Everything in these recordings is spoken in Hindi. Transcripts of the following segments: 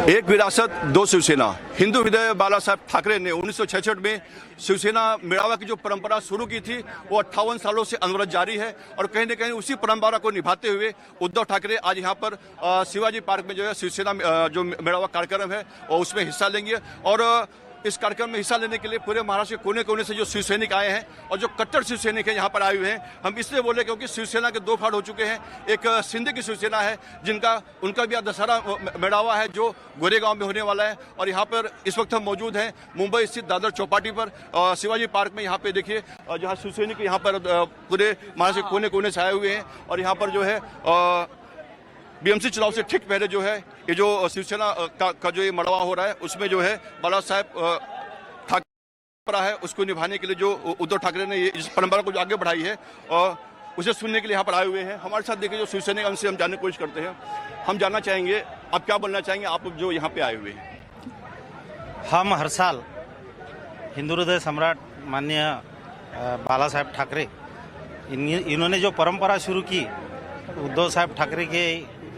एक विरासत दो शिवसेना। हिंदू हृदय बाला साहब ठाकरे ने 1966 में शिवसेना मेड़ावा की जो परंपरा शुरू की थी वो 58 सालों से अनवरत जारी है और कहीं न कहीं उसी परंपरा को निभाते हुए उद्धव ठाकरे आज यहाँ पर शिवाजी पार्क में जो है शिवसेना जो मेड़ावा कार्यक्रम है और उसमें हिस्सा लेंगे। और इस कार्यक्रम में हिस्सा लेने के लिए पूरे महाराष्ट्र के कोने कोने से जो शिव सैनिक आए हैं और जो कट्टर शिव सैनिक हैं यहाँ पर आए हुए हैं। हम इसलिए बोले क्योंकि शिवसेना के दो फाड़ हो चुके हैं। एक शिंदे की शिवसेना है उनका भी दशहरा मेड़ावा है जो गोरेगांव में होने वाला है। और यहाँ पर इस वक्त हम मौजूद हैं मुंबई स्थित दादर चौपाटी पर शिवाजी पार्क में। यहाँ पे देखिए जहाँ शिव सैनिक यहाँ पर पूरे महाराष्ट्र के कोने कोने से आए हुए हैं और यहाँ पर जो है बीएमसी चुनाव से ठीक पहले जो है ये जो शिवसेना का जो ये मड़वा हो रहा है उसमें जो है बाला साहब ठाकरे है उसको निभाने के लिए जो उद्धव ठाकरे ने इस परंपरा को जो आगे बढ़ाई है और उसे सुनने के लिए यहाँ पर आए हुए हैं। हमारे साथ देखिए जो शिवसैनिक उनसे हम जानने की कोशिश करते हैं। हम जानना चाहेंगे आप क्या बोलना चाहेंगे, आप जो यहाँ पे आए हुए हैं। हम हर साल हिंदू हृदय सम्राट माननीय बाला साहब ठाकरे इन्होंने जो परंपरा शुरू की, उद्धव साहब ठाकरे के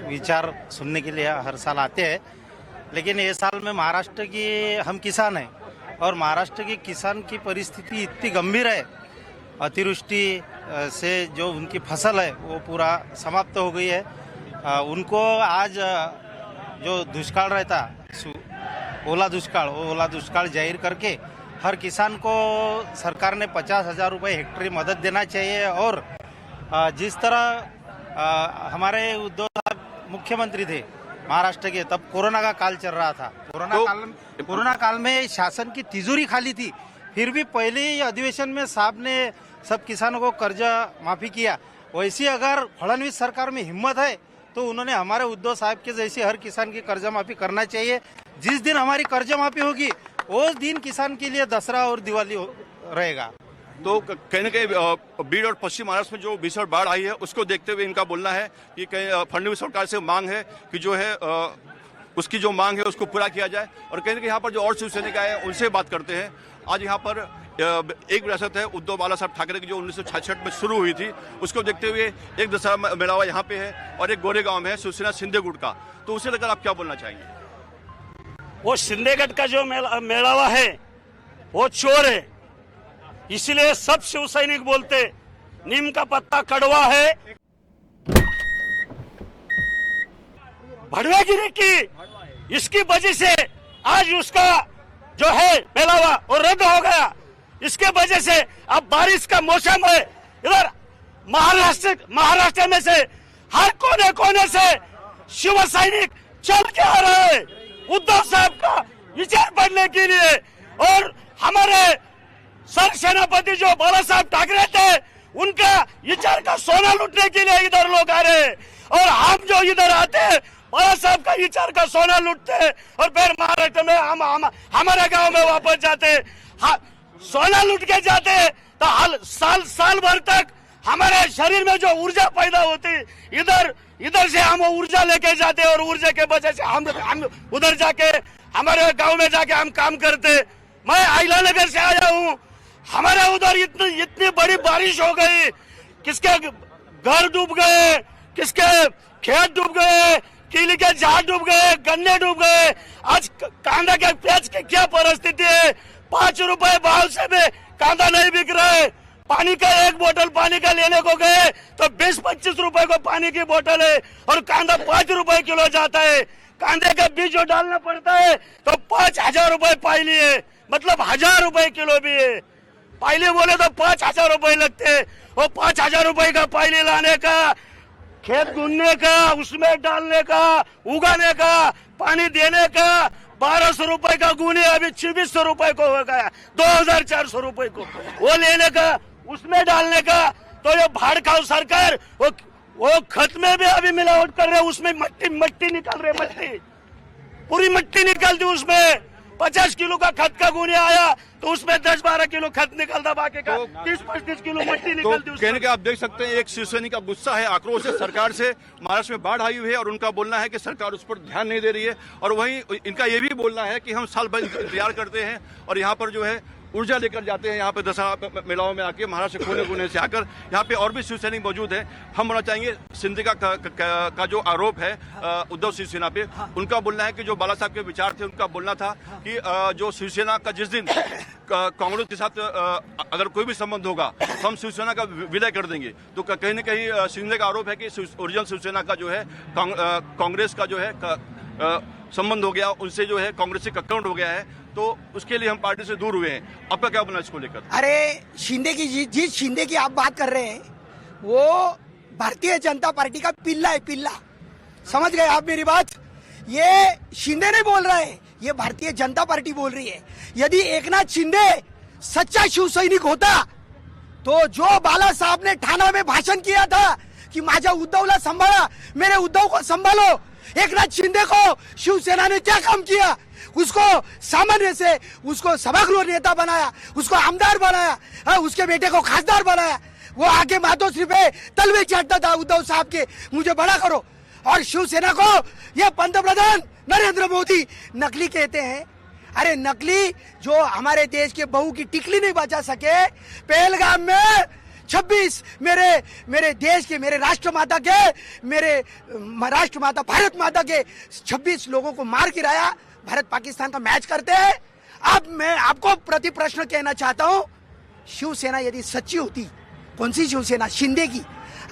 विचार सुनने के लिए हर साल आते हैं। लेकिन ये साल में महाराष्ट्र की हम किसान हैं और महाराष्ट्र के किसान की परिस्थिति इतनी गंभीर है, अतिवृष्टि से जो उनकी फसल है वो पूरा समाप्त हो गई है। उनको आज जो दुष्काल रहता ओला दुष्काल जाहिर करके हर किसान को सरकार ने 50,000 रुपये हेक्टेयर मदद देना चाहिए। और जिस तरह हमारे उद्धव साहब मुख्यमंत्री थे महाराष्ट्र के, तब कोरोना का काल चल रहा था। कोरोना काल में शासन की तिजोरी खाली थी, फिर भी पहले ही अधिवेशन में साहब ने सब किसानों को कर्जा माफी किया। वैसी अगर फडणवीस सरकार में हिम्मत है तो उन्होंने हमारे उद्धव साहब के जैसे हर किसान की कर्जा माफी करना चाहिए। जिस दिन हमारी कर्जा माफी होगी उस दिन किसान के लिए दसरा और दिवाली रहेगा। तो कहीं न कहीं बीड और पश्चिम महाराष्ट्र में जो भीषण बाढ़ आई है उसको देखते हुए इनका बोलना है कि कहीं फडणवीस सरकार से मांग है कि जो है उसकी जो मांग है उसको पूरा किया जाए। और कहीं न कहीं यहाँ पर जो और शिवसैनिक आए हैं उनसे बात करते हैं। आज यहाँ पर एक विरासत है उद्धव बाला साहब ठाकरे की जो 1966 में शुरू हुई थी उसको देखते हुए एक दशहरा मेड़ावा यहाँ पे है और एक गोरेगांव में है शिवसेना शिंदेगढ़ का। तो उसे लेकर आप क्या बोलना चाहेंगे? वो शिंदेगढ़ का जो मेड़ावा है वो चोर है, इसलिए सब शिव सैनिक बोलते नीम का पत्ता कड़वा है। भड़वागिरी की इसकी वजह से आज उसका जो है मेलावा वो रद्द हो गया। इसके वजह से अब बारिश का मौसम है, इधर महाराष्ट्र में से हर कोने कोने से शिव सैनिक चल के आ रहे हैं उद्धव साहब का विचार पढ़ने के लिए। और हमारे सर सेनापति जो बाला साहब ठाकरे थे उनका विचार का सोना लूटने के लिए इधर लोग आ रहे हैं और हम जो इधर आते हैं बाला साहब का विचार का सोना लूटते हैं और फिर महाराष्ट्र में हम हमारे गांव में वापस जाते सोना लूट के जाते तो साल भर तक हमारे शरीर में जो ऊर्जा पैदा होती इधर से हम ऊर्जा लेके जाते और ऊर्जा के वजह से हम उधर जाके हमारे गांव में जाके हम काम करते। मैं आइला नगर से आया हूँ, हमारे उधर इतनी बड़ी बारिश हो गई, किसके घर डूब गए, किसके खेत डूब गए, केले के झाड़ डूब गए, गन्ने डूब गए। आज कांदा के प्याज की क्या परिस्थिति है, 5 रुपए भाव से भी कांदा नहीं बिक रहा है। पानी का एक बोतल पानी का लेने को गए तो 20-25 रुपए को पानी की बोतल है और कांदा 5 रुपए किलो जाता है। कांदे का बीज जो डालना पड़ता है तो 5,000 रुपए पाइली है, मतलब 1,000 रुपए किलो भी है। पाइले बोले तो 5,000 रुपए लगते हैं। वो 5,000 रुपए का पाइले लाने का, खेत गुनने का, उसमें डालने का, उगाने का, पानी देने का 1,200 रुपए का गुने अभी 2,600 रुपए को हो गया, 2,400 रुपए को वो लेने का, उसमें डालने का। तो ये भाड़खाऊ सरकार वो खत में भी अभी मिलावट कर रहे, उसमें मट्टी निकल रही, पूरी मट्टी निकलती उसमें। 50 किलो का खत का गुने आया तो उसमें 10-12 किलो खत निकलता, बाकी का 30-35 किलो मट्टी निकलती। तो कहने के आप देख सकते हैं एक शिवसैनिक का गुस्सा है, आक्रोश है सरकार से। महाराष्ट्र में बाढ़ आई हुई है और उनका बोलना है कि सरकार उस पर ध्यान नहीं दे रही है। और वहीं इनका ये भी बोलना है कि हम साल भर इंतजार करते हैं और यहाँ पर जो है ऊर्जा लेकर जाते हैं यहाँ पे दशहरा मेलाओं में आके, महाराष्ट्र कोने कोने से आकर। यहाँ पे और भी शिवसैनिक मौजूद हैं। हम होना चाहेंगे सिंधिया का जो आरोप है उद्धव शिवसेना पे, उनका बोलना है कि जो बाला साहब के विचार थे, उनका बोलना था कि जो शिवसेना का जिस दिन कांग्रेस के साथ अगर कोई भी संबंध होगा तो हम शिवसेना का विलय कर देंगे। तो कहीं न कहीं शिंदे का आरोप है कि ओरिजिनल शिवसेना का जो है कांग्रेस का जो है संबंध हो गया, उनसे जो है कांग्रेस से ककड़ हो गया है, तो उसके लिए हम पार्टी से दूर हुए हैं। आपका क्या बोलना इसको लेकर? अरे शिंदे की जिस शिंदे की आप बात कर रहे हैं वो भारतीय जनता पार्टी का पिल्ला है, पिल्ला। समझ गए आप मेरी बात? ये शिंदे नहीं बोल रहा है, ये भारतीय जनता पार्टी बोल रही है। यदि एकनाथ शिंदे सच्चा शिव सैनिक होता तो जो बाला साहब ने ठाणा में भाषण किया था कि माझ्या उद्धवला संभाळा, मेरे उद्धव को संभालो, एकनाथ शिंदे को शिवसेना ने क्या काम किया? उसको सामान्य से उसको सभागृह नेता बनाया, उसको आमदार बनाया, उसके बेटे को खासदार बनाया। वो आके मातोश्री पे तलवे चाटता था उद्धव साहब के, मुझे बड़ा करो। और शिवसेना को ये पंतप्रधान नरेंद्र मोदी नकली कहते हैं। अरे नकली जो हमारे देश के बहू की टिकली नहीं बचा सके, पहलगाम में 26 मेरे देश के, मेरे राष्ट्रमाता के, मेरे राष्ट्रमाता भारत माता के 26 लोगों को मार गिराया। भारत पाकिस्तान का मैच करते हैं। अब मैं आपको प्रति प्रश्न कहना चाहता हूं, शिवसेना यदि सच्ची होती, कौन सी शिवसेना? शिंदे की।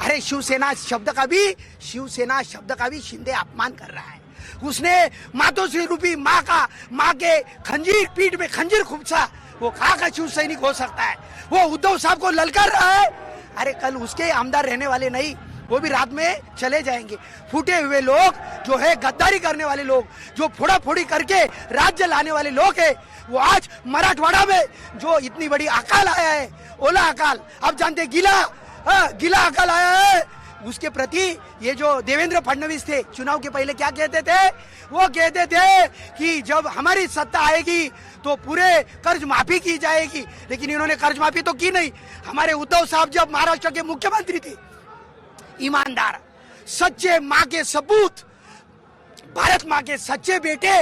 अरे शिवसेना शब्द का भी शिंदे अपमान कर रहा है। उसने मातोश्री रूपी माँ के खंजीर, पीठ में खंजीर खुबसा, वो कहाँ का शिव सैनिक हो सकता है? वो उद्धव साहब को ललकार रहा है। अरे कल उसके आमदार रहने वाले नहीं, वो भी रात में चले जाएंगे। फूटे हुए लोग जो है, गद्दारी करने वाले लोग, जो फोड़ा-फोड़ी करके राज्य लाने वाले लोग है, वो आज मराठवाड़ा में जो इतनी बड़ी अकाल आया है, ओला अकाल, आप जानते गीला अकाल आया है, उसके प्रति ये जो देवेंद्र फडणवीस थे, चुनाव के पहले क्या कहते थे? वो कहते थे कि जब हमारी सत्ता आएगी तो पूरे कर्ज माफी की जाएगी, लेकिन इन्होंने कर्ज माफी तो की नहीं। हमारे उद्धव साहब जब महाराष्ट्र के मुख्यमंत्री थे, ईमानदार, सच्चे माँ के सपूत, भारत माँ के सच्चे बेटे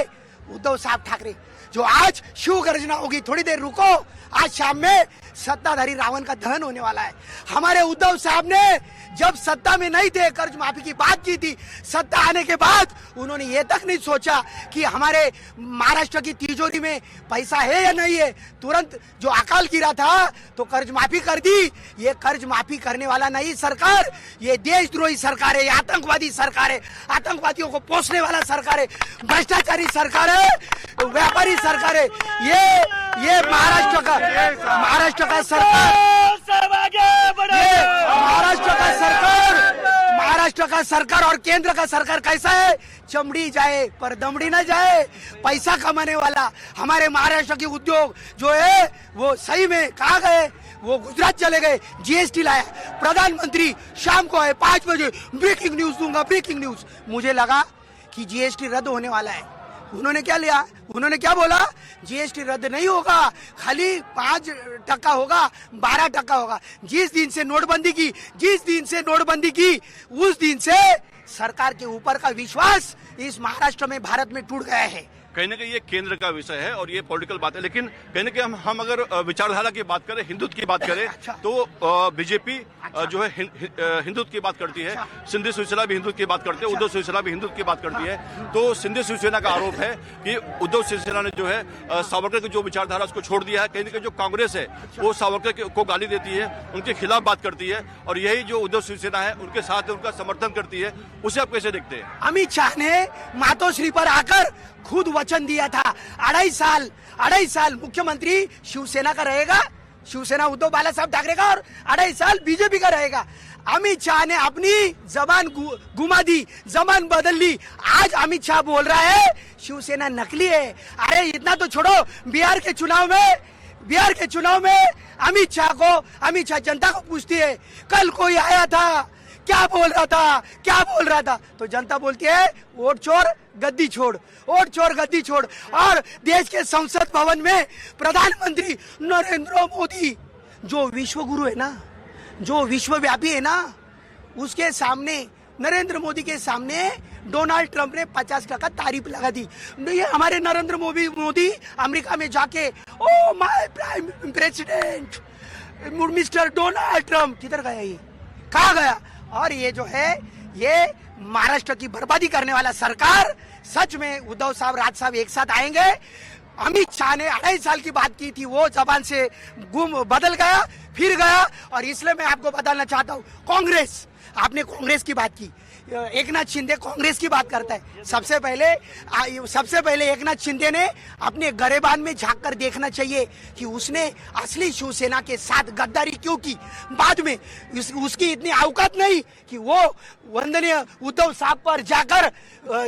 उद्धव साहब ठाकरे, जो आज शिव गर्जना होगी, थोड़ी देर रुको, आज शाम में सत्ताधारी रावण का दहन होने वाला है। हमारे उद्धव साहब ने जब सत्ता में नहीं थे कर्ज माफी की बात की थी, सत्ता आने के बाद उन्होंने ये तक नहीं सोचा कि हमारे महाराष्ट्र की तिजोरी में पैसा है या नहीं है। तुरंत जो अकाल गिरा था तो कर्ज माफी कर दी। ये कर्ज माफी करने वाला नहीं सरकार, ये देशद्रोही सरकार है, ये आतंकवादी सरकार है, आतंकवादियों को पोसने वाला सरकार है, भ्रष्टाचारी सरकार है, व्यापारी सरकार है। ये महाराष्ट्र का महाराष्ट्र का सरकार और केंद्र का सरकार कैसा है? चमड़ी जाए पर दमड़ी न जाए, पैसा कमाने वाला। हमारे महाराष्ट्र के उद्योग जो है वो सही में कहाँ गए? वो गुजरात चले गए। जीएसटी लाया, प्रधानमंत्री शाम को है 5 बजे ब्रेकिंग न्यूज दूंगा, ब्रेकिंग न्यूज। मुझे लगा कि जीएसटी रद्द होने वाला है। उन्होंने क्या लिया? उन्होंने क्या बोला? जीएसटी रद्द नहीं होगा, खाली 5% होगा, 12% होगा। जिस दिन से नोटबंदी की उस दिन से सरकार के ऊपर का विश्वास इस महाराष्ट्र में, भारत में टूट गया है। कहीं ना कहीं ये केंद्र का विषय है और ये पॉलिटिकल बात है, लेकिन कहीं ना कहीं हम अगर विचारधारा की बात करें, हिंदुत्व की बात करें, तो बीजेपी जो है हिंदुत्व की बात करती है। सिंधी शिवसेना भी हिंदुत्व की बात करते हैं, उद्धव शिवसेना भी हिंदुत्व की बात करती है। तो सिंधी शिवसेना का आरोप है कि उद्धव शिवसेना ने जो है सावरकर की जो विचारधारा उसको छोड़ दिया है। कहीं ना कहीं जो कांग्रेस है वो सावरकर को गाली देती है, उनके खिलाफ बात करती है, और यही जो उद्धव शिवसेना है उनके साथ है, उनका समर्थन करती है। उसे आप कैसे देखते हैं? अमित शाह ने मातोश्री पर आकर खुद वचन दिया था, 2.5 साल मुख्यमंत्री शिवसेना का रहेगा, शिवसेना उद्धव बाला साहब ठाकरे का, और 2.5 साल बीजेपी का रहेगा। अमित शाह ने अपनी जबान घुमा दी, जबान बदल ली। आज अमित शाह बोल रहा है शिवसेना नकली है। अरे इतना तो छोड़ो, बिहार के चुनाव में अमित शाह जनता को पूछती है, कल कोई आया था, क्या बोल रहा था? तो जनता बोलती है वोट चोर गद्दी छोड़, वोट चोर गद्दी छोड़। और देश के संसद भवन में प्रधानमंत्री नरेंद्र मोदी, जो विश्व गुरु है ना, जो विश्वव्यापी है ना, उसके सामने, नरेंद्र मोदी के सामने डोनाल्ड ट्रंप ने 50% तारीफ लगा दी। ये हमारे नरेंद्र मोदी अमेरिका में जाके oh my prime president mister Donald Trump, किधर गया ये, कहाँ गया? और ये जो है ये महाराष्ट्र की बर्बादी करने वाला सरकार, सच में उद्धव साहब राज साहब एक साथ आएंगे। अमित शाह ने 2.5 साल की बात की थी, वो जबान से बदल गया, फिर गया। और इसलिए मैं आपको बताना चाहता हूँ, कांग्रेस, आपने कांग्रेस की बात की, एक नाथ शिंदे कांग्रेस की बात करता है। सबसे पहले एक नाथ शिंदे ने अपने गरेबान में झांक कर देखना चाहिए कि उसने असली शिवसेना के साथ गद्दारी क्यों की। बाद में उसकी इतनी औकात नहीं कि वो वंदनीय उद्धव साहब पर जाकर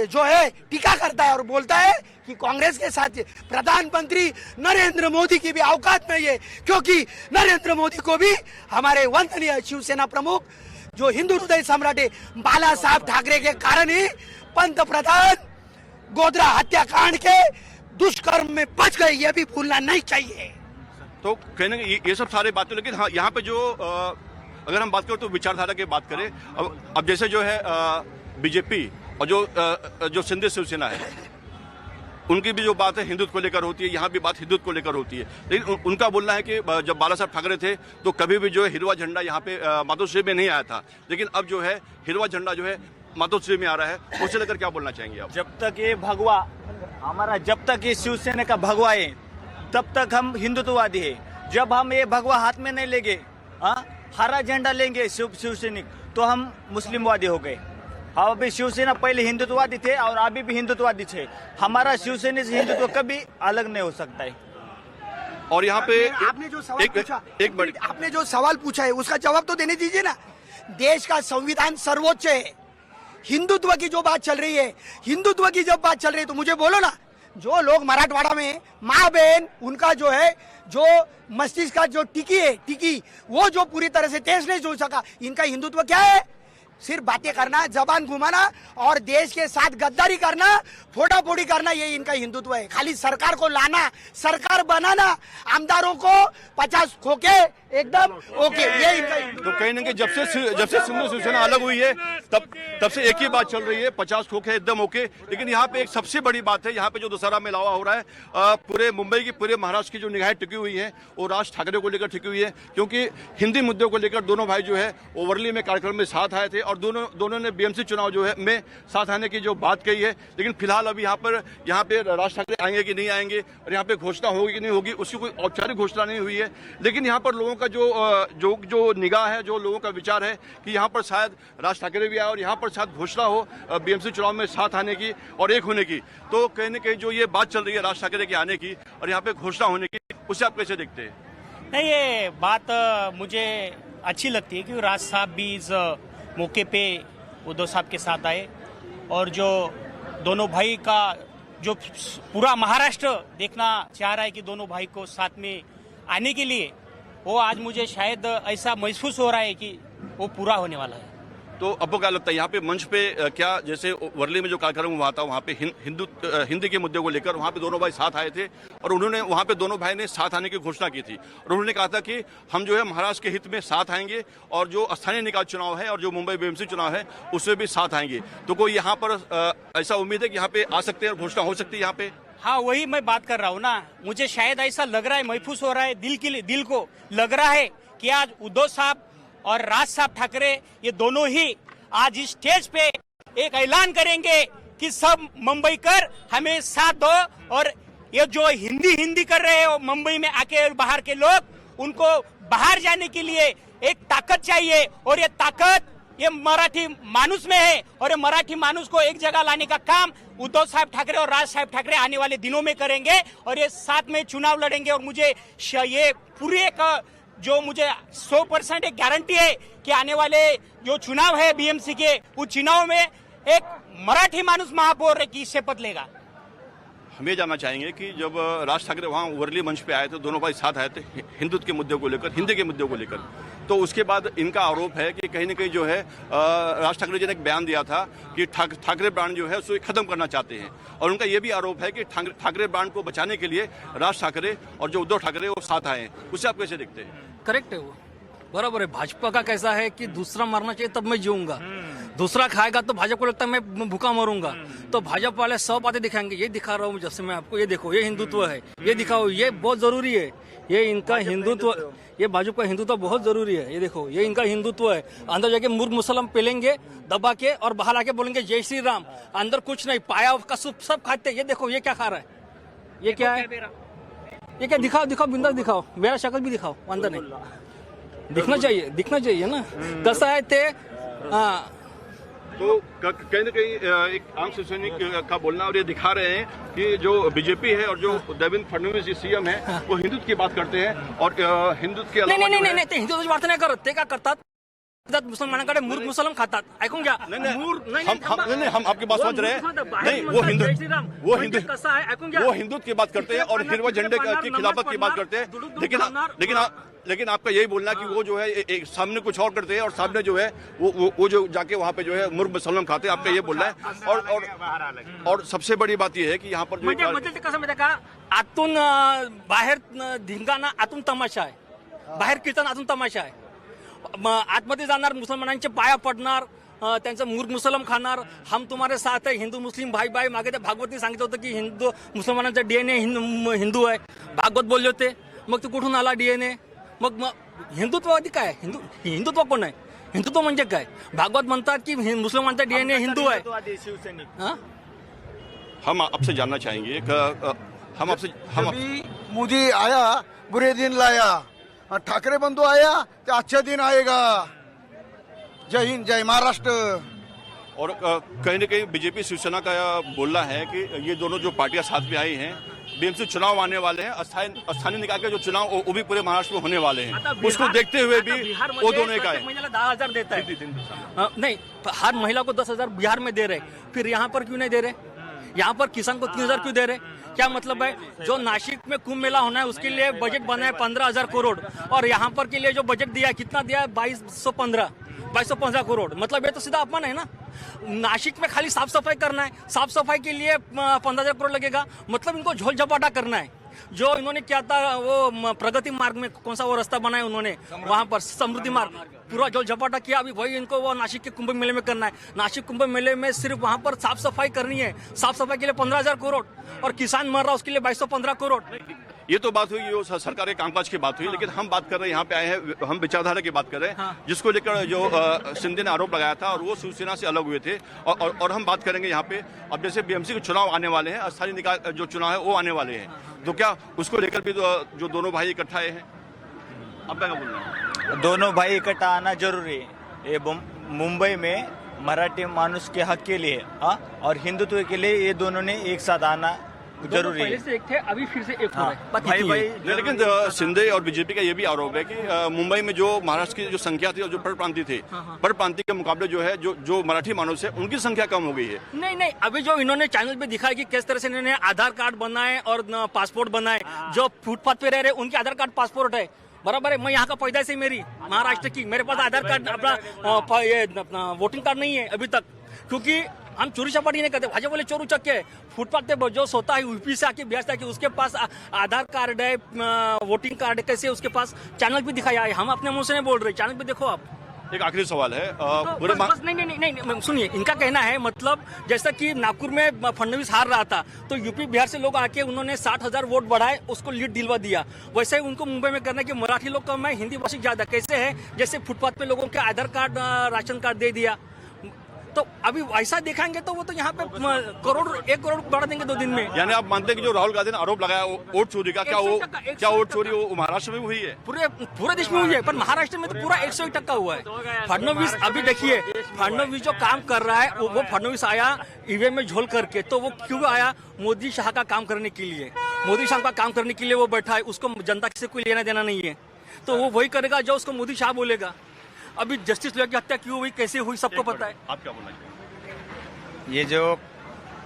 जो है टीका करता है और बोलता है कि कांग्रेस के साथ प्रधानमंत्री नरेंद्र मोदी की भी औकात नहीं है, क्योंकि नरेंद्र मोदी को भी हमारे वंदनीय शिवसेना प्रमुख जो हिंदू हृदय सम्राट है बाला साहब ठाकरे के कारण ही पंत प्रधान गोधरा हत्याकांड के दुष्कर्म में बच गए, ये भी भूलना नहीं चाहिए। तो कहने ये सब सारे बातें, लेकिन हाँ यहाँ पे जो अगर हम बात करें तो विचारधारा की बात करें, अब जैसे जो है बीजेपी और जो शिंदे शिवसेना है, उनकी भी जो बात है हिंदुत्व को लेकर होती है, यहाँ भी बात हिंदुत्व को लेकर होती है। लेकिन उनका बोलना है कि जब बाला साहब ठाकरे थे तो कभी भी जो है हिरवा झंडा यहाँ पे मातोश्री में नहीं आया था, लेकिन अब जो है हिरवा झंडा जो है मातोश्री में आ रहा है। उसे लेकर क्या बोलना चाहेंगे आप? जब तक ये भगवा हमारा, जब तक ये शिवसेना का भगवा है, तब तक हम हिंदुत्ववादी है। जब हम ये भगवा हाथ में नहीं लेंगे, हरा झंडा लेंगे शिवसैनिक, तो हम मुस्लिमवादी हो गए। अब अभी शिवसेना पहले हिंदुत्ववादी थे और अभी भी हिंदुत्ववादी थे। हमारा शिवसेना से हिंदुत्व कभी अलग नहीं हो सकता है। और यहाँ पे आपने जो सवाल पूछा, आपने जो सवाल पूछा है उसका जवाब तो देने दीजिए ना। देश का संविधान सर्वोच्च है। हिंदुत्व की जो बात चल रही है, हिंदुत्व की जब बात चल रही है तो मुझे बोलो ना, जो लोग मराठवाड़ा में माँ बहन उनका जो है जो मस्तिष्क का जो टिकी वो जो पूरी तरह से तेज नहीं सोच सका, इनका हिंदुत्व क्या है? सिर्फ बातें करना, जबान घुमाना और देश के साथ गद्दारी करना, फोड़ाफोड़ी करना, ये इनका हिंदुत्व है। खाली सरकार को लाना, सरकार बनाना, आमदारों को 50 खोके एकदम ओके, ये इनका हिंदुत्व। तो कहीं ना कहीं जब से सिंधु शिवसेना अलग हुई है तब से एक ही बात चल रही है, 50 खोखे एकदम ओके। लेकिन यहाँ पे एक सबसे बड़ी बात है, यहाँ पे जो दशहरा मेलावा हो रहा है, पूरे मुंबई की, पूरे महाराष्ट्र की जो निगाहें टिकी हुई है वो राज ठाकरे को लेकर टिकी हुई है, क्योंकि हिंदी मुद्दों को लेकर दोनों भाई जो है वो वर्ली में कार्यक्रम में साथ आए थे और दोनों ने बीएमसी चुनाव जो है में साथ आने की जो बात कही है। लेकिन फिलहाल अभी यहाँ पे राज ठाकरे आएंगे कि नहीं आएंगे और यहाँ पे घोषणा होगी कि नहीं होगी, उसकी कोई औपचारिक घोषणा नहीं हुई है। लेकिन यहाँ पर लोगों का जो निगाह है, जो लोगों का विचार है कि यहाँ पर शायद राज ठाकरे भी आए और यहाँ पर शायद घोषणा हो बीएमसी चुनाव में साथ आने की और एक होने की। तो कहीं न कहीं जो ये बात चल रही है राज ठाकरे के आने की और यहाँ पे घोषणा होने की, उसे आप कैसे देखते हैं? नहीं, ये बात मुझे अच्छी लगती है कि राज साहब भी इस मौके पे उद्धव साहब के साथ आए और जो दोनों भाई का जो पूरा महाराष्ट्र देखना चाह रहा है कि दोनों भाई को साथ में आने के लिए, वो आज मुझे शायद ऐसा महसूस हो रहा है कि वो पूरा होने वाला है। तो आपको क्या लगता है यहाँ पे मंच पे क्या, जैसे वर्ली में जो कार्यक्रम हुआ था वहाँ पे हिंदी के मुद्दे को लेकर वहाँ पे दोनों भाई साथ आए थे और उन्होंने वहाँ पे दोनों भाई ने साथ आने की घोषणा की थी और उन्होंने कहा था कि हम जो है महाराष्ट्र के हित में साथ आएंगे और जो स्थानीय निकाय चुनाव है और जो मुंबई बीएमसी चुनाव है उसमें भी साथ आएंगे। तो कोई यहाँ पर ऐसा उम्मीद है कि यहाँ पे आ सकते हैं और घोषणा हो सकती है यहाँ पे? हाँ, वही मैं बात कर रहा हूँ ना, मुझे शायद ऐसा लग रहा है, महसूस हो रहा है, दिल को लग रहा है कि आज उद्धव साहब और राज साहब ठाकरे ये दोनों ही आज इस स्टेज पे एक ऐलान करेंगे कि सब मुंबई कर हमें साथ दो और ये जो हिंदी कर रहे हो मुंबई में आके बाहर के लोग, उनको बाहर जाने के लिए एक ताकत चाहिए और ये ताकत ये मराठी मानुस में है और ये मराठी मानुस को एक जगह लाने का काम उद्धव साहब ठाकरे और राज साहब ठाकरे आने वाले दिनों में करेंगे और ये साथ में चुनाव लड़ेंगे। और मुझे ये पूरी एक जो मुझे 100% एक गारंटी है कि आने वाले जो चुनाव है बीएमसी के, उस चुनाव में एक मराठी मानुस महापौर की शपथ लेगा। हम ये जानना चाहेंगे कि जब राज ठाकरे वहाँ वर्ली मंच पे आए थे, दोनों भाई साथ आए थे हिंदुत्व के मुद्दे को लेकर, हिंदी के मुद्दे को लेकर, तो उसके बाद इनका आरोप है कि कहीं न कहीं जो है राज ठाकरे जी ने एक बयान दिया था कि ठाकरे ब्रांड जो है उसको खत्म करना चाहते हैं और उनका ये भी आरोप है कि ठाकरे ब्रांड को बचाने के लिए राज ठाकरे और जो उद्धव ठाकरे वो साथ आए हैं। उसे आप कैसे देखते हैं? करेक्ट है, वो बराबर है। भाजपा का कैसा है कि दूसरा मरना चाहिए तब मैं जीऊंगा, दूसरा खाएगा तो भाजपा को लगता है मैं भूखा मरूंगा। तो भाजपा वाले 100 बातें दिखाएंगे, ये दिखा रहा हूँ जब से मैं आपको, ये देखो ये हिंदुत्व है, ये दिखाओ, ये बहुत जरूरी है, ये इनका हिंदुत्व, ये भाजपा का हिंदुत्व बहुत जरूरी है। ये देखो ये इनका हिंदुत्व है। अंदर जाके मुर्ग मुसलम पेलेंगे दबा के और बाहर आके बोलेंगे जय श्री राम, अंदर कुछ नहीं, पाया का सूप सब खाते हैं। ये देखो ये क्या खा रहा है, ये क्या है, ये क्या, दिखाओ दिखाओ बिंदास दिखाओ, मेरा शक्ल भी दिखाओ, अंदर नहीं दिखना चाहिए, दिखना चाहिए ना कैसा है थे। हाँ तो कहीं न कहीं एक आम शिवसैनिक का बोलना, और ये दिखा रहे हैं कि जो बीजेपी है और जो देवेंद्र फडणवीस जी सीएम है वो हिंदुत्व की बात करते हैं, और हिंदुत्व के अलावा नाही ते हिंदुत्वाची वार्ता नाही करत, ते काय करतात मुसलमानांकडे मूर्ख मुसलम खातात, ऐकून घ्या। नहीं हम आपकी बात समझ रहे हैं, नहीं वो हिंदू कसं आहे ऐकून घ्या, वो हिंदुत्व की बात करते हैं और हिरवा झंडे की खिलाफत की बात करते हैं, लेकिन आपका यही बोलना कि वो जो है एक सामने कुछ और करते हैं और सामने जो है वो जो जाके वहाँ पे जो है मुर्ग मुसलम खाते हैं, आपका ये बोलना है। और सबसे बड़ी बात ये है कि यहाँ पर जो म्हणजे ते कसं माहिती का, आतून बाहेर धिंगाणा, आतून तमाशा आहे, बाहेर कीर्तन, आतून तमाशा आहे। आतमध्ये जाणार, मुसलमानांचे पाया पडणार, त्यांचं मूर्ख मुसलम खाणार, हम तुम्हारे साथ है, हिंदू मुस्लिम भाई भाई। मागे ते भागवतने सांगितलं होतं की हिंदू मुसलमानांचा डीएनए हिंदू आहे, भागवत बोलले होते। मग ते कुठून आला डीएनए, मग हिंदुत्ववादी काय, हिंदुत्व कोण आहे, हिंदुत्व म्हणजे काय? भागवत म्हणतात की मुसलमानांचा डीएनए हिंदू आहे। हम आपसे जानना चाहेंगे हम मोदी आया बुरे दिन लाया, ठाकरे बंधु आया तो अच्छे दिन आएगा। जय हिंद, जय महाराष्ट्र। और कहीं न कहीं बीजेपी शिवसेना का बोलना है कि ये दोनों जो पार्टियां साथ में आई हैं, बीएमसी चुनाव आने वाले हैं, स्थानीय निकाय के जो चुनाव वो भी पूरे महाराष्ट्र में होने वाले हैं, उसको देखते हुए भी वो दोनों का है। महिला 10,000 देता है, नहीं हर महिला को 10,000 बिहार में दे रहे, फिर यहाँ पर क्यों नहीं दे रहे? यहाँ पर किसान को 3,000 क्यों दे रहे? क्या मतलब है? जो नासिक में कुंभ मेला होना है उसके लिए बजट बना है 15,000 करोड़, और यहाँ पर के लिए जो बजट दिया है कितना दिया है? 2215 करोड़। मतलब ये तो सीधा अपमान है ना। नासिक में खाली साफ सफाई करना है, साफ सफाई के लिए 15,000 करोड़ लगेगा, मतलब इनको झोल झपाटा करना है। जो इन्होंने क्या था वो प्रगति मार्ग में कौन सा वो रास्ता बनाया उन्होंने, वहां पर समृद्धि मार्ग पूरा झोल झपाटा किया, अभी वही इनको वो नासिक के कुंभ मेले में करना है। नासिक कुंभ मेले में सिर्फ वहां पर साफ सफाई करनी है, साफ सफाई के लिए 15,000 करोड़, और किसान मर रहा उसके लिए 2215 करोड़। ये तो बात हुई, ये सरकार के कामकाज की बात हुई, लेकिन हम बात कर रहे हैं, यहाँ पे आए हैं, हम विचारधारा की बात कर रहे हैं, जिसको लेकर जो शिंदे ने आरोप लगाया था और वो शिवसेना से अलग हुए थे, और हम बात करेंगे यहाँ पे। अब जैसे बीएमसी के चुनाव आने वाले हैं, स्थानीय निकाय जो चुनाव है वो आने वाले हैं, तो क्या उसको लेकर भी जो दोनों भाई इकट्ठा आए हैं, आपका क्या बोलना है? दोनों भाई इकट्ठा आना जरूरी है। ये मुंबई में मराठी मानुस के हक के लिए और हिंदुत्व के लिए ये दोनों ने एक साथ आना जरूरी है। पहले से एक थे, अभी फिर से एक हो रहे। भाई लेकिन शिंदे और बीजेपी का ये भी आरोप है कि मुंबई में जो महाराष्ट्र की जो संख्या थी और जो परप्रांतीय थे, परप्रांतीय के मुकाबले जो है जो मराठी मानुस है उनकी संख्या कम हो गई है। नहीं, अभी जो इन्होंने चैनल पे दिखाया कि किस तरह से इन्होंने आधार कार्ड बनाए और पासपोर्ट बनाए, जो फुटपाथ पे रह रहे उनके आधार कार्ड पासपोर्ट है, बराबर है। मैं यहाँ का पैदा से मेरी महाराष्ट्र की, मेरे पास आधार कार्ड अपना वोटिंग कार्ड नहीं है अभी तक, क्योंकि हम चोरी चपाटी नहीं करते। भाजपा वाले चोर उचक्के है, फुटपाथ पे जो सोता है यूपी से आके बिहार से आके, उसके पास आधार कार्ड है, वोटिंग कार्ड है, कैसे उसके पास? चैनल पे दिखाया है, हम अपने मुंह से नहीं बोल रहे, चैनल पे देखो आप। एक आखिरी सवाल है, तो बस नहीं, सुनिए, इनका कहना है मतलब जैसा कि नागपुर में फडणवीस हार रहा था तो यूपी बिहार से लोग आके उन्होंने 60,000 वोट बढ़ाए, उसको लीड दिलवा दिया। वैसे ही उनको मुंबई में करना कि मराठी लोग कम है, हिंदी भाषी ज्यादा। कैसे है? जैसे फुटपाथ पे लोगों के आधार कार्ड, राशन कार्ड दे दिया, तो अभी ऐसा दिखाएंगे तो वो तो यहाँ पे 1 करोड़ बढ़ा देंगे 2 दिन में। यानी आप मानते हैं कि जो राहुल गांधी ने आरोप लगाया वोट चोरी का, क्या वोट चोरी वो महाराष्ट्र में हुई है? पूरे देश में हुई है, पर महाराष्ट्र में तो पूरा 101% हुआ है। फडणवीस अभी देखिए, फडणवीस जो काम कर रहा है वो फडणवीस आया ईवीएम में झोल करके, तो वो क्यों आया? मोदी शाह का काम करने के लिए, मोदी शाह का काम करने के लिए वो बैठा है। उसको जनता से कोई लेना देना नहीं है, तो वो वही करेगा जो उसको मोदी शाह बोलेगा। अभी जस्टिस लोहिया की हत्या क्यों हुई, कैसे हुई, सबको पता है। आप क्या बोलना चाहिए? ये जो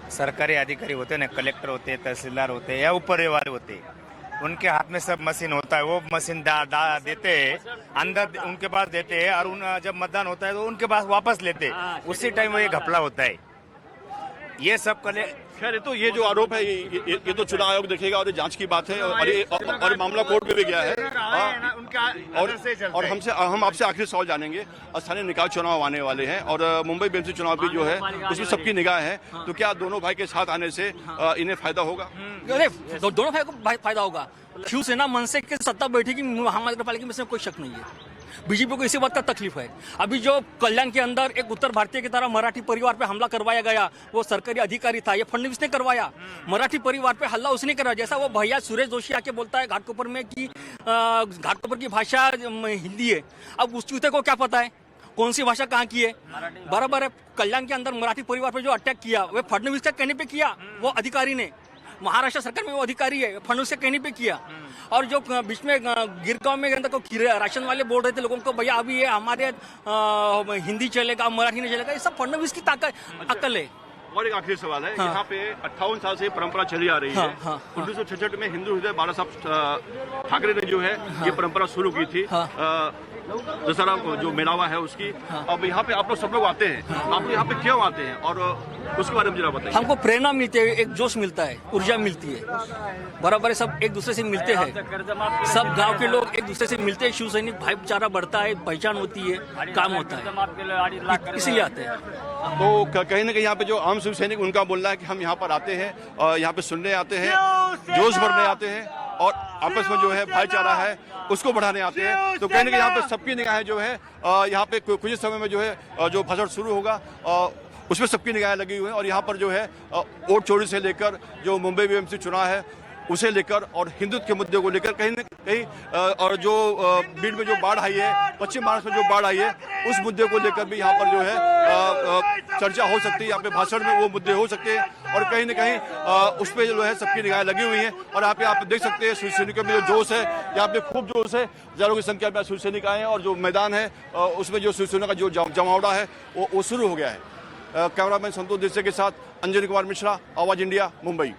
सरकारी अधिकारी होते हैं ना, कलेक्टर होते हैं, तहसीलदार होते हैं या ऊपर वाले होते हैं, उनके हाथ में सब मशीन होता है, वो मशीन देते हैं अंदर, उनके पास देते हैं, और जब मतदान होता है तो उनके पास वापस लेते हैं, उसी टाइम वो ये घपला होता है। ये सब खैर तो ये जो आरोप है ये तो चुनाव आयोग देखेगा और ये जांच की बात है और ये मामला कोर्ट में भी गया है। और हम आपसे आखिरी सवाल जानेंगे। स्थानीय निकाय चुनाव आने वाले हैं और मुंबई बीएमसी चुनाव भी जो है उसमें सबकी निगाह है, तो क्या दोनों भाई के साथ आने से इन्हें फायदा होगा? दोनों भाई को फायदा होगा। शिवसेना मनसे के सत्ता बैठेगी महानगर पालिका में, इसमें कोई शक नहीं है। बीजेपी को इसी बात का तकलीफ है। अभी जो कल्याण के अंदर एक उत्तर भारतीय की तरह मराठी परिवार पे हमला करवाया गया, वो सरकारी अधिकारी था, ये फडणवीस ने करवाया। मराठी परिवार पे हल्ला उसने करवाया। जैसा वो भैया सुरेश जोशी आके बोलता है घाटकोपर में कि घाटकोपर की भाषा हिंदी है। अब उस चूते को क्या पता है कौन सी भाषा कहाँ की है? बराबर है। कल्याण के अंदर मराठी परिवार पे जो अटैक किया वो फडणवीस के कहने पे किया, वो अधिकारी ने। महाराष्ट्र सरकार में वो अधिकारी है, फडणवीस के कहने पे किया। और जो बीच में गिरगांव में को राशन वाले बोल रहे थे लोगों को, भैया अभी ये हमारे हिंदी चलेगा, मराठी नहीं चलेगा, ये सब फडणवीस की अकल है। और एक आखिरी सवाल है। यहाँ पे 58 साल से परंपरा चली आ रही है। 1966 में हिंदू हृदय बाला साहब ठाकरे ने जो है ये परंपरा शुरू की थी, दशहरा जो मेलावा है उसकी। अब यहाँ पे आप लोग सब लोग आते हैं, आप यहाँ पे क्यों आते हैं और उसके बारे में जरा बताइए। हमको प्रेरणा मिलती है, एक जोश मिलता है, ऊर्जा मिलती है। बराबर है, सब एक दूसरे से मिलते हैं, सब गांव के लोग एक दूसरे से मिलते हैं। शिव सैनिक भाईचारा बढ़ता है, पहचान होती है, काम होता है, इसीलिए आते हैं। तो कहीं ना कहीं यहाँ पे जो आम शिव सैनिक उनका बोलना है कि हम यहाँ पर आते हैं, यहाँ पे सुनने आते हैं, जोश भरने आते हैं और आपस में जो है भाईचारा है उसको बढ़ाने आते हैं। तो कहीं ना कहीं यहाँ पे सबकी निगाहें जो है यहाँ पे कुछ ही समय में जो है जो भाषण शुरू होगा उसमें सबकी निगाहें लगी हुई हैं। और यहाँ पर जो है वोट चोरी से लेकर जो मुंबई बीएमसी चुनाव है उसे लेकर और हिंदुत्व के मुद्दे को लेकर कहीं न कहीं और जो बीड में जो बाढ़ आई है, पश्चिम महाराष्ट्र में जो बाढ़ आई है, उस मुद्दे को लेकर भी यहाँ पर जो है चर्चा हो सकती है। यहाँ पे भाषण में वो मुद्दे हो सकते हैं और कहीं न कहीं उस पर जो है सबकी निगाहें लगी हुई हैं। और यहाँ पे आप देख सकते हैं शिव सैनिकों में जो जोश है, यहाँ पे खूब जोश है, हजारों की संख्या में शिव सैनिक आए हैं और जो मैदान है उसमें जो शिव सैनिक का जो जमावड़ा है वो शुरू हो गया है। कैमरामैन संतोष देसाई के साथ अंजनी कुमार मिश्रा, आवाज इंडिया, मुंबई।